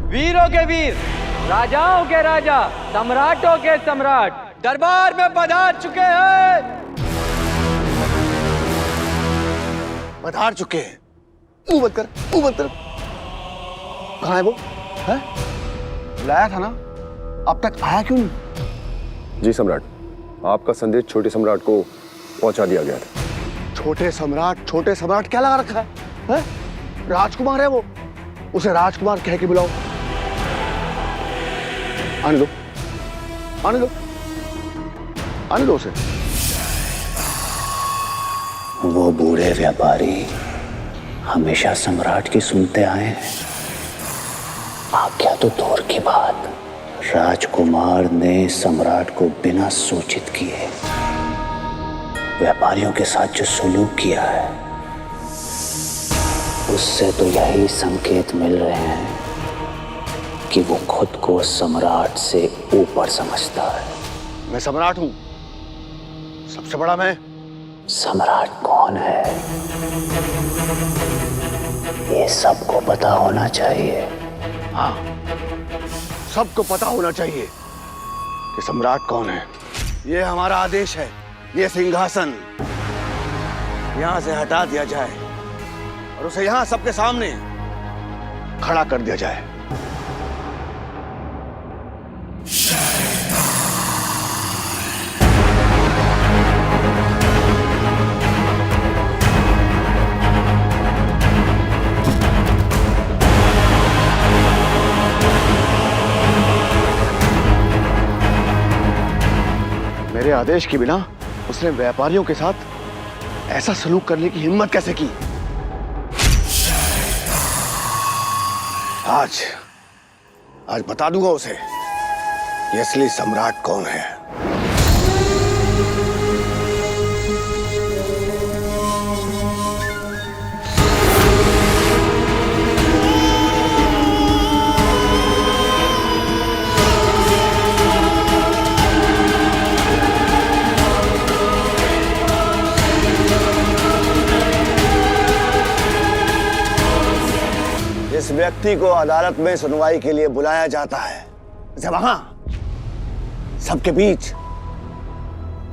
वीरों के वीर, राजाओं के राजा, सम्राटों के सम्राट दरबार में पधार चुके हैं। पधार चुके हैं। मुंह बंद कर, मुंह बंद कर। कहाँ है वो? है? बुलाया था ना, अब तक आया क्यों नहीं? जी सम्राट, आपका संदेश छोटे सम्राट को पहुंचा दिया गया था। छोटे सम्राट क्या लगा रखा है? राजकुमार है वो, उसे राजकुमार कह के बुलाओ। आने दो, आने दो, आने दो उसे। वो बूढ़े व्यापारी हमेशा सम्राट की सुनते आए हैं। आज्ञा तो दूर की बात, राजकुमार ने सम्राट को बिना सूचित किए व्यापारियों के साथ जो सुलूक किया है, उससे तो यही संकेत मिल रहे हैं कि वो खुद को सम्राट से ऊपर समझता है। मैं सम्राट हूं, सबसे बड़ा मैं। सम्राट कौन है ये सबको पता होना चाहिए। हाँ, सबको पता होना चाहिए कि सम्राट कौन है। ये हमारा आदेश है, ये सिंहासन यहां से हटा दिया जाए और उसे यहां सबके सामने खड़ा कर दिया जाए। मेरे आदेश के बिना उसने व्यापारियों के साथ ऐसा सलूक करने की हिम्मत कैसे की? आज बता दूंगा उसे कि असली सम्राट कौन है। इस व्यक्ति को अदालत में सुनवाई के लिए बुलाया जाता है, जब वहां सबके बीच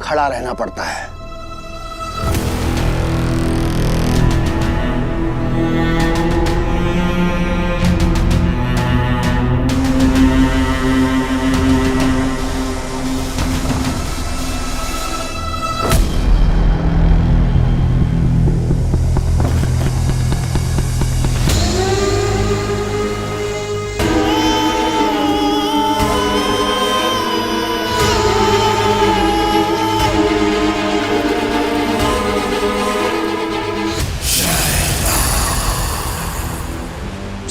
खड़ा रहना पड़ता है।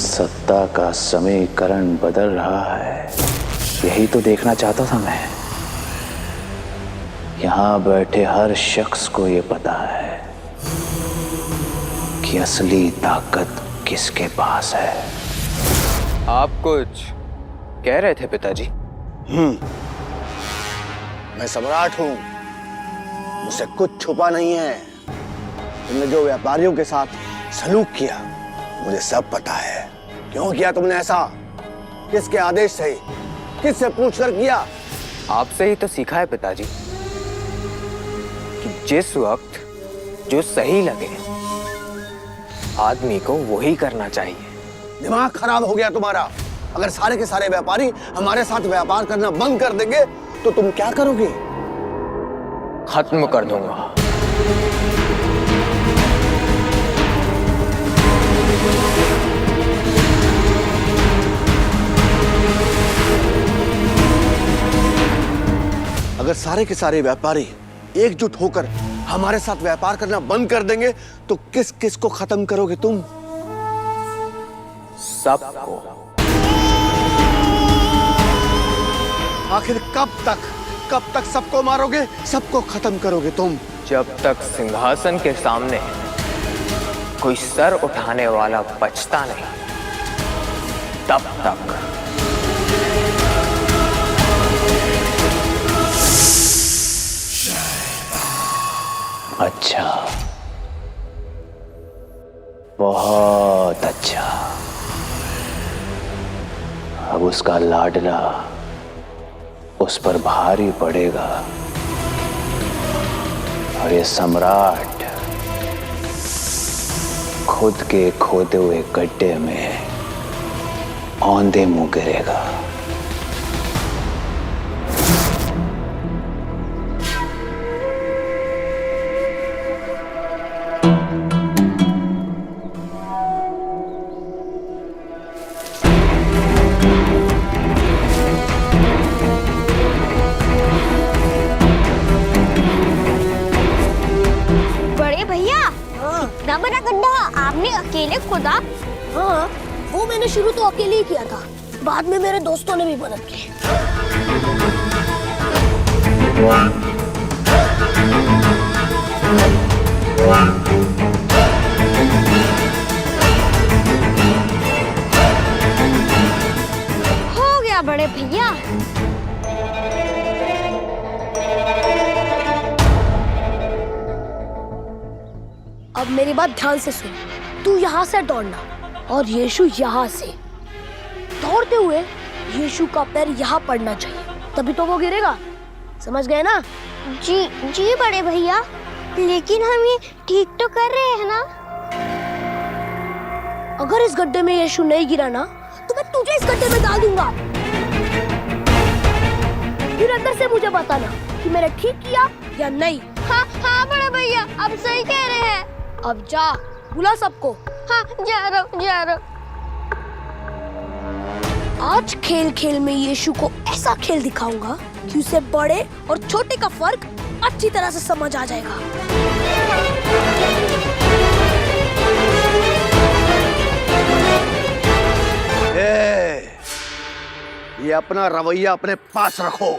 सत्ता का समीकरण बदल रहा है, यही तो देखना चाहता था मैं। यहां बैठे हर शख्स को ये पता है कि असली ताकत किसके पास है। आप कुछ कह रहे थे पिताजी? मैं सम्राट हूं, मुझसे कुछ छुपा नहीं है। तुमने जो व्यापारियों के साथ सलूक किया, मुझे सब पता है। क्यों किया तुमने ऐसा? किसके आदेश से? किससे पूछकर किया? आपसे ही तो सीखा है पिताजी कि जिस वक्त जो सही लगे आदमी को वही करना चाहिए। दिमाग खराब हो गया तुम्हारा। अगर सारे के सारे व्यापारी हमारे साथ व्यापार करना बंद कर देंगे तो तुम क्या करोगे? खत्म कर दूंगा। अगर सारे के सारे व्यापारी एकजुट होकर हमारे साथ व्यापार करना बंद कर देंगे तो किस किस को खत्म करोगे तुम? सबको। आखिर कब तक सबको मारोगे, सबको खत्म करोगे तुम? जब तक सिंहासन के सामने कोई सर उठाने वाला बचता नहीं, तब तक। अच्छा, बहुत अच्छा। जब उसका लाडला उस पर भारी पड़ेगा और ये सम्राट खुद के खोदे हुए गड्ढे में औंधे मुंह गिरेगा। बड़े भैया, इतना बड़ा गड्ढा आपने अकेले खोदा? हाँ, वो मैंने शुरू तो अकेले ही किया था, बाद में मेरे दोस्तों ने भी मदद की। हो गया बड़े भैया। अब मेरी बात ध्यान से सुन। तू यहाँ से दौड़ना और यीशु यहाँ से। दौड़ते हुए यीशु का पैर यहाँ पड़ना चाहिए, तभी तो वो गिरेगा। समझ गए ना? जी जी बड़े भैया, लेकिन हम ये ठीक तो कर रहे हैं ना? अगर इस गड्ढे में यीशु नहीं गिरा ना, तो मैं तुझे इस गड्ढे में डाल दूंगा। फिर अंदर से मुझे बताना कि मैंने ठीक किया या नहीं। हाँ हाँ बड़े भैया, आप सही कह रहे हैं। अब जा, बुला सबको। हाँ, जा रहा हूँ। आज खेल खेल में यीशु को ऐसा खेल दिखाऊंगा कि उसे बड़े और छोटे का फर्क अच्छी तरह से समझ आ जाएगा। ये अपना रवैया अपने पास रखो।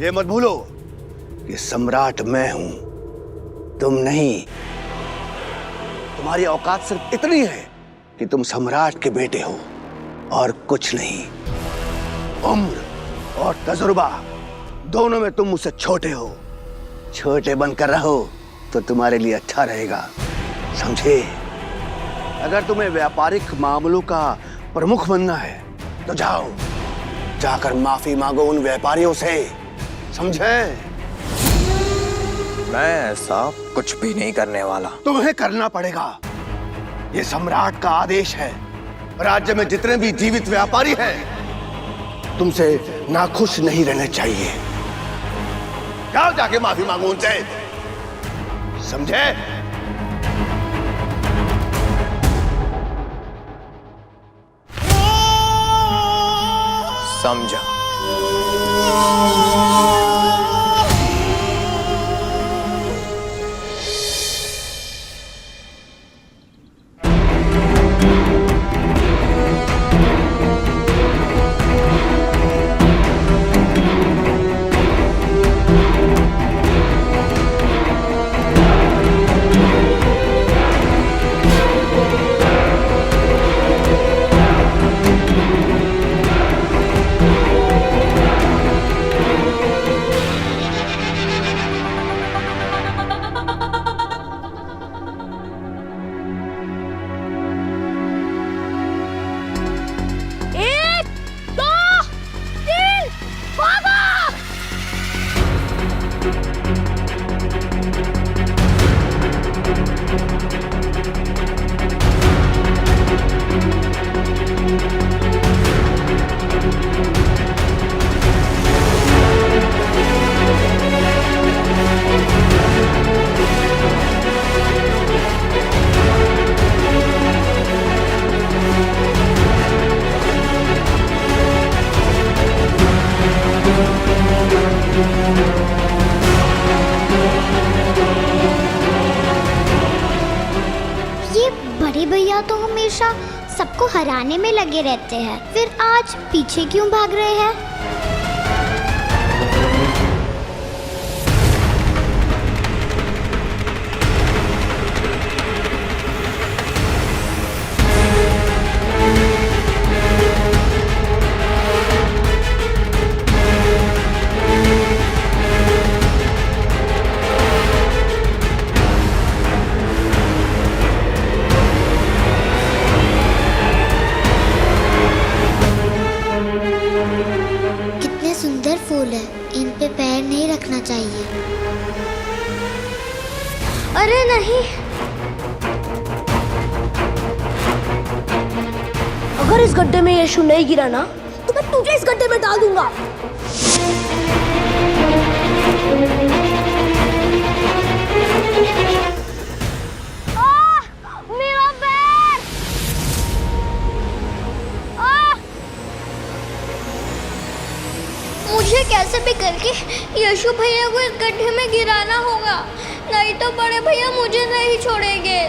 ये मत भूलो कि सम्राट मैं हूं, तुम नहीं। तुम्हारी औकात सिर्फ इतनी है कि तुम सम्राट के बेटे हो और कुछ नहीं। उम्र और तजुर्बा दोनों में तुम मुझसे छोटे हो। छोटे बनकर रहो तो तुम्हारे लिए अच्छा रहेगा, समझे? अगर तुम्हें व्यापारिक मामलों का प्रमुख बनना है तो जाओ, जाकर माफी मांगो उन व्यापारियों से, समझे? मैं ऐसा कुछ भी नहीं करने वाला। तुम्हें करना पड़ेगा। ये सम्राट का आदेश है। राज्य में जितने भी जीवित व्यापारी हैं, तुमसे नाखुश नहीं रहने चाहिए। जाओ, जाके माफी मांगो उनसे, समझे? समझा। बड़े भैया तो हमेशा सबको हराने में लगे रहते हैं, फिर आज पीछे क्यों भाग रहे हैं? रखना चाहिए। अरे नहीं, अगर इस गड्ढे में यीशु नहीं गिरा ना तो मैं तुझे इस गड्ढे में डाल दूंगा। मेरा पैर! मुझे कैसे भी करके यीशु भैया को इस गड्ढे में गिराना होगा, नहीं तो बड़े भैया मुझे नहीं छोड़ेंगे।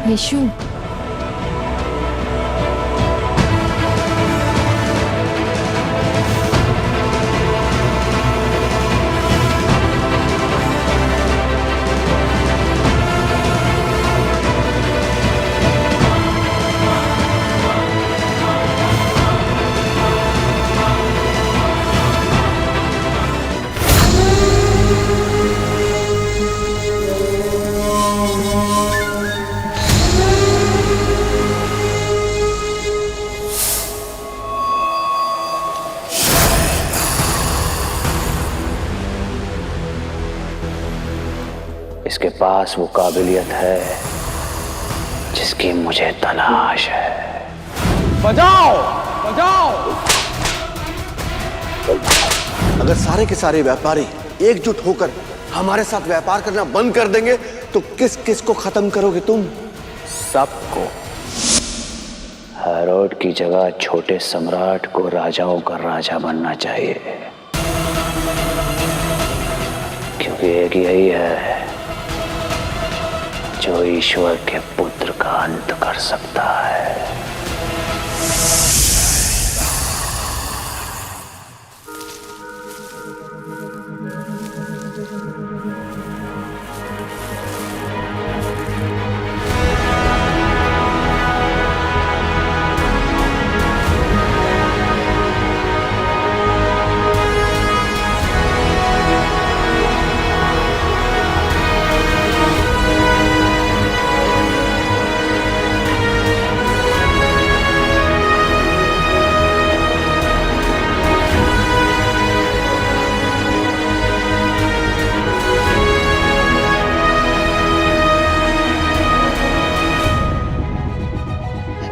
यीशु, इसके पास वो काबिलियत है जिसकी मुझे तलाश है। बजाओ बजाओ। अगर सारे के सारे व्यापारी एकजुट होकर हमारे साथ व्यापार करना बंद कर देंगे तो किस किस को खत्म करोगे तुम? सबको। हेरोड की जगह छोटे सम्राट को राजाओं का राजा बनना चाहिए, क्योंकि एक यही है जो ईश्वर के पुत्र का अंत कर सकता है।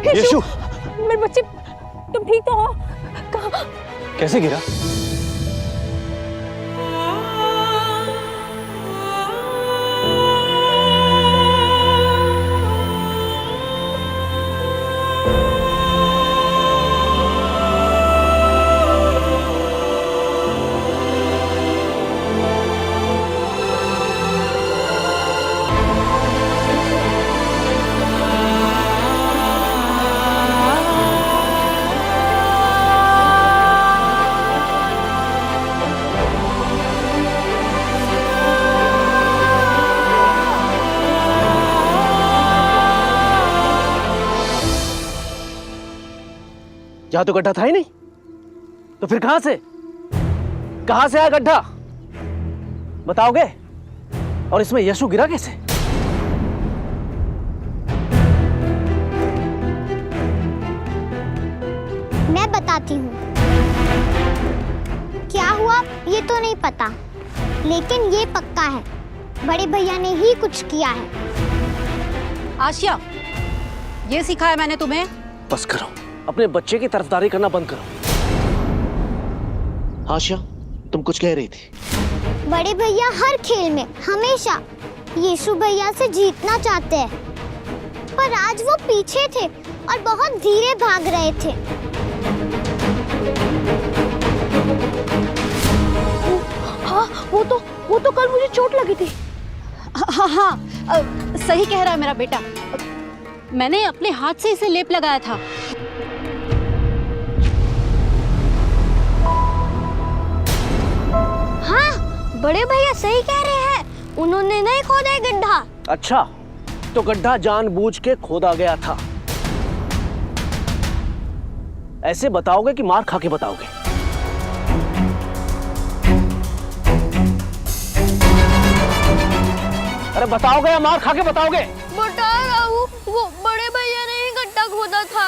यीशु, मेरे बच्चे, तुम ठीक तो हो? कहाँ? कैसे गिरा? यहाँ तो गड्ढा था ही नहीं, तो फिर कहां से आया गड्ढा? बताओगे? और इसमें यीशु गिरा कैसे? मैं बताती हूँ। क्या हुआ ये तो नहीं पता, लेकिन ये पक्का है बड़े भैया ने ही कुछ किया है। आशिया, ये सिखाया मैंने तुम्हें? बस करो, अपने बच्चे की तरफदारी करना बंद करो। आशिया, तुम कुछ कह रही थी। बड़े भैया हर खेल में हमेशा यीशु भैया से जीतना चाहते हैं, पर आज वो पीछे थे और बहुत धीरे भाग रहे थे। हाँ, वो तो कल मुझे चोट लगी थी। हाँ, सही कह रहा है मेरा बेटा। मैंने अपने हाथ से इसे लेप लगाया था। हाँ, बड़े भैया सही कह रहे हैं, उन्होंने नहीं खोदा है गड्ढा। अच्छा, तो गड्ढा जानबूझ के खोदा गया था, ऐसे बताओगे कि मार खा के बताओगे? अरे बताओगे या मार खा के बताओगे? बता रहा हूँ, वो बड़े भैया ने ही गड्ढा खोदा था।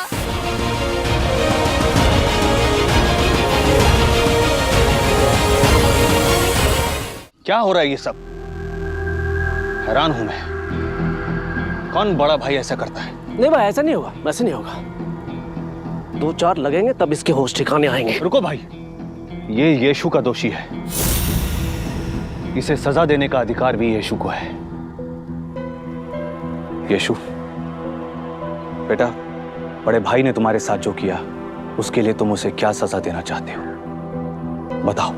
क्या हो रहा है ये सब? हैरान हूं मैं, कौन बड़ा भाई ऐसा करता है? नहीं भाई, ऐसा नहीं होगा, वैसे नहीं होगा। 2-4 लगेंगे तब इसके होश ठिकाने आएंगे। रुको भाई, ये यीशु का दोषी है, इसे सजा देने का अधिकार भी यीशु को है। यीशु बेटा, बड़े भाई ने तुम्हारे साथ जो किया उसके लिए तुम उसे क्या सजा देना चाहते हो, बताओ।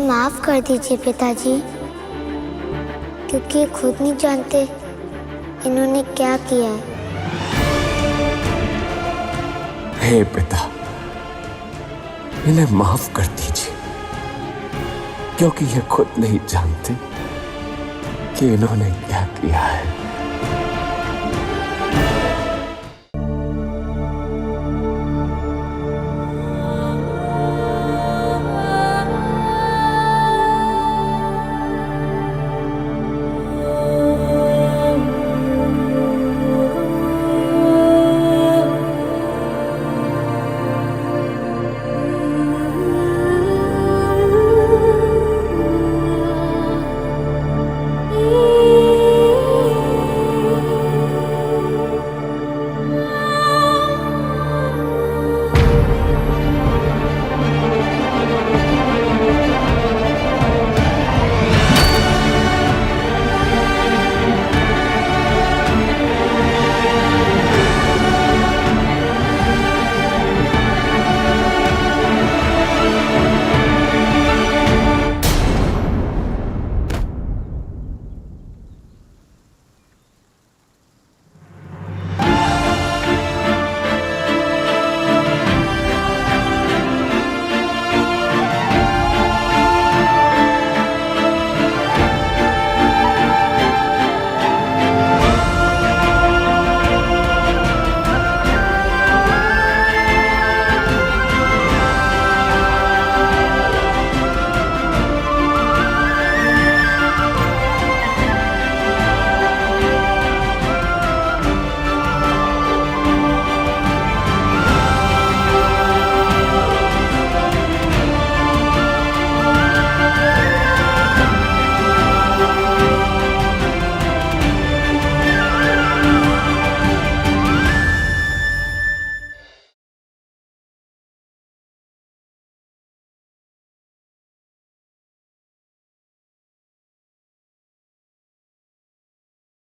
माफ कर दीजिए पिताजी, क्योंकि ये खुद नहीं जानते इन्होंने क्या किया है। हे पिता, इन्हें माफ कर दीजिए, क्योंकि ये खुद नहीं जानते कि इन्होंने क्या किया है।